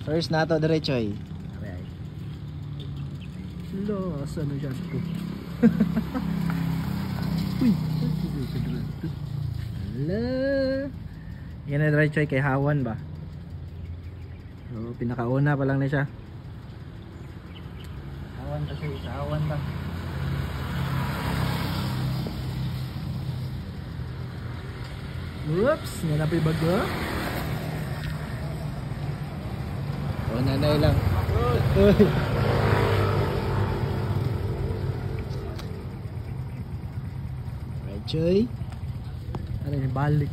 First na to diretso eh. Hello, asa na siya ito? Uy, hala. Yan na diretso ay kay Hawan ba? So, pinakauna pa lang na siya. Hawan pa siya, sa Hawan ba? Whoops, nanapay bago. O nanay lang. Right Choy. Ano yung balik?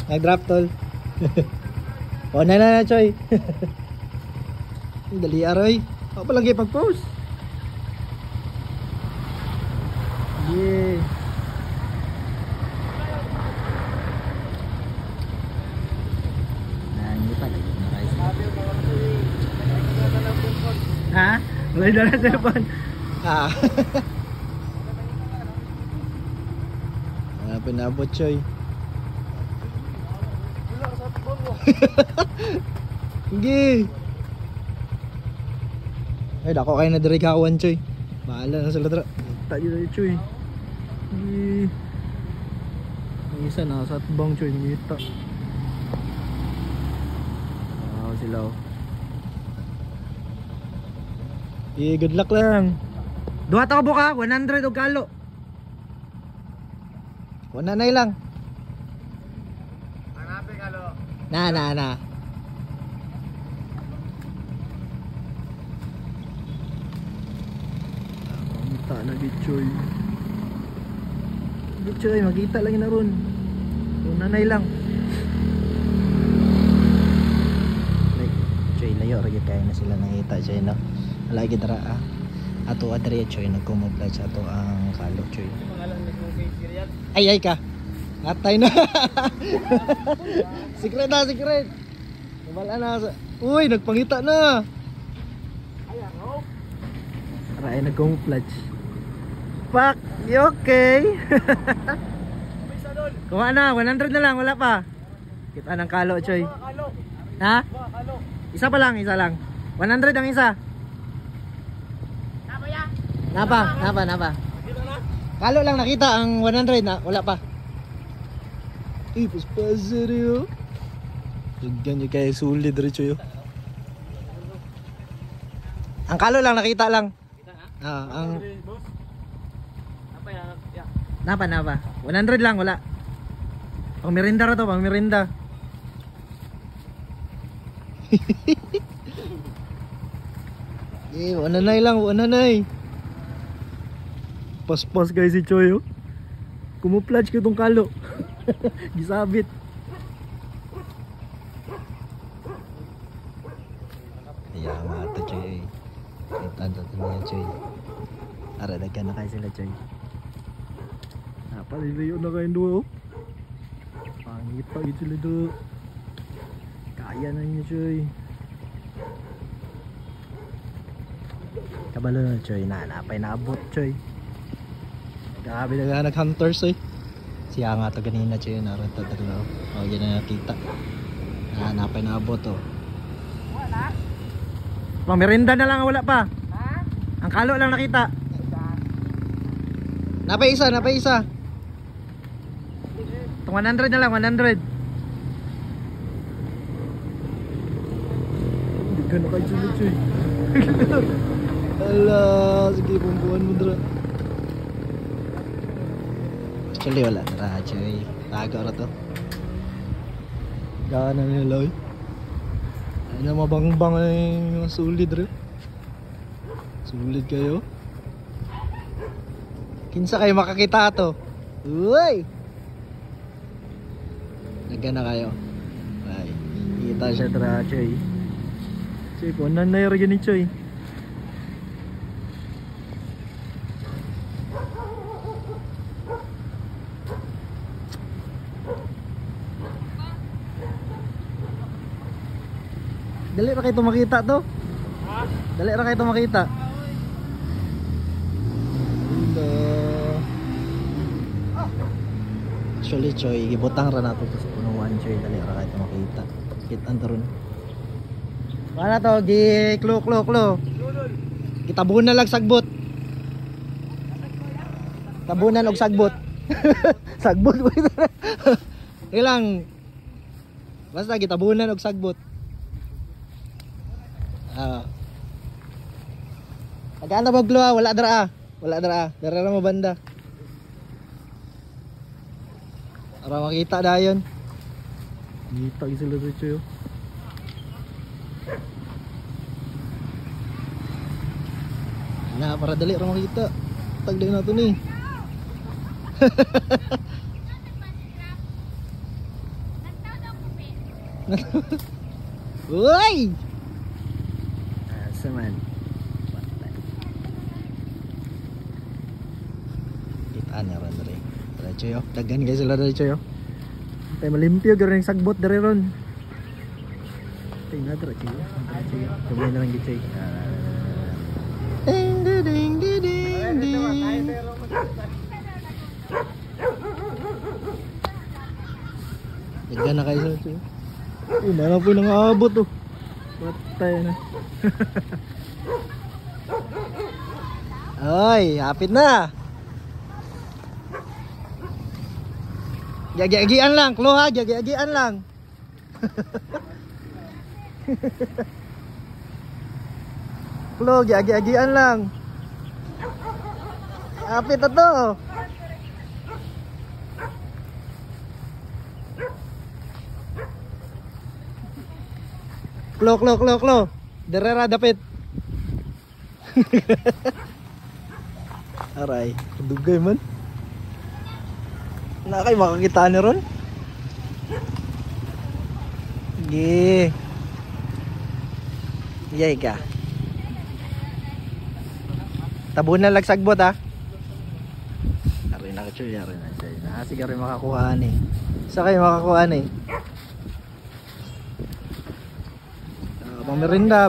Nag-drop tol. O nanay na Choy. Dali aroy. Ako palang ipag-post. Yeah. Nangita lagi na guys. Ha? Wala na na cellphone. Ah. Ano pinabot Choy? Hindi. Ay dako kayo na diri kawan Choy. Bahala na sila dra. Tayo na ito eh. Ang isa na sa atbang choy ngita. Wow sila oh. Good luck lang. Duha ta ka buka, 100 og kalo. Wala na lang. Hanapin kalo. Na. Pangita na gichoy. Gichoy, magkita lang na ron. Nanay lang. Choy layo ra gyud kay na sila nangita Choy no. Lagi dara ato adre Choy nagkumupla sa ato ang kalo Choy. Ay ka. Atay na. Secret na, secret. Wala na. Uy, nagpangita na. Aray nagkumuplatch. Fuck, you okay? Kuha na, 100 na lang, wala pa. Kita ng kalo, Choy. Ha? Isa pa lang, isa lang. 100 ang isa. Napa. Kalo lang nakita ang 100 na, wala pa. Uy, paspaser yo. Duggan yung kaya sulit rin Choy. Ang kalo lang nakita lang. Ang Napa. 100 lang, wala. Pang merinda ra to, pang merinda. wananay lang, wananay. Paspas guys si Choy oh. Kumuplatch ko itong kalo. Gisabit. Kaya nga ito Choy. Kita ito niya Choy. Ara daghan na kayo sila Choy. Napalilayo na kayong duwa oh. Pangita ito sila do. Kaya na niya Choy. Kabalo na Choy, napay naabot Choy. Grabe na nag-hunters eh. Siya nga to ganina Choy, naroon to dalaw. O yan na nakita. Napay naabot oh. Pang merinda na lang, wala pa. Ang kalo lang nakita. Napay isa. Itong 100 na lang, 100. Hindi ka na kayo sunod Choy. Ala, sige bumbuan mo dra. Actually wala dra Choy. Tago ra to. Gana nila oy. Ano mabangbang ay mga sulit dra. Sulit kayo. Kinsa kayo makakita to? Uy! Nagana kayo. Ay, kita siya dra Choy. Choy, kunan na yung ni Choy. Dali ra kayo makita to. Ha? Dali ra kayo makita. Actually Choy, gibutang ra nato to sa punong kuhan choy dali ra kahit makita. Kitan to ron. Wala to gi klo. Gitabunan lang sagbot. Tabunan og sagbot. Sagbot ko ito. Ilang. Basta gitabunan og sagbot. Agana ba glo wala dara. Wala dara. Dara ra mo banda. Para makita dayon. Kita sila dito yo. Na para dali ra makita. Tagday na to ni. Uy! Asaman. Kitaan niya ron dali. Diretso yo. Dagan guys sila diretso yo. Tay malimpyo gyud ring sagbot diri ron. Tay na diretso yo. Diretso yo. Kabay na lang gitay. Ding ding ding ding ding. Dagan na kayo sa. Na po nang aabot oh. Patay na. Ay, hapit na. Gagi-agian lang, Kloha, gagi-agian lang. Klo, gagi-agian lang. Hapit na to. Klo. Derera dapit. Aray, dugay man. Na kay makakita ni ron. Gi. Yay ka. Tabunan lang sagbot ha. Aray na kachoy, aray na choy. Sige rin makakuha ni. Sa kayo makakuha ni. Bang merinda.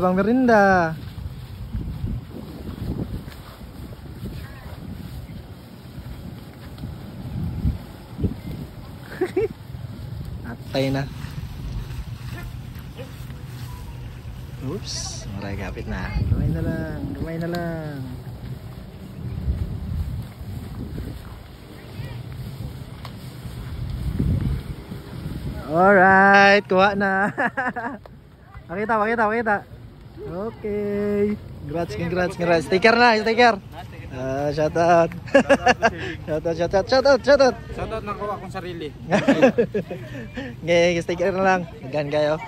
Atay na. Oops, maray kapit na. Gamay na lang. Alright, kuha na. Pakita. Okay. Congrats. Sticker na. Shout out. Shout out ng kuha kong sarili. Okay, sticker na lang. Gan kayo.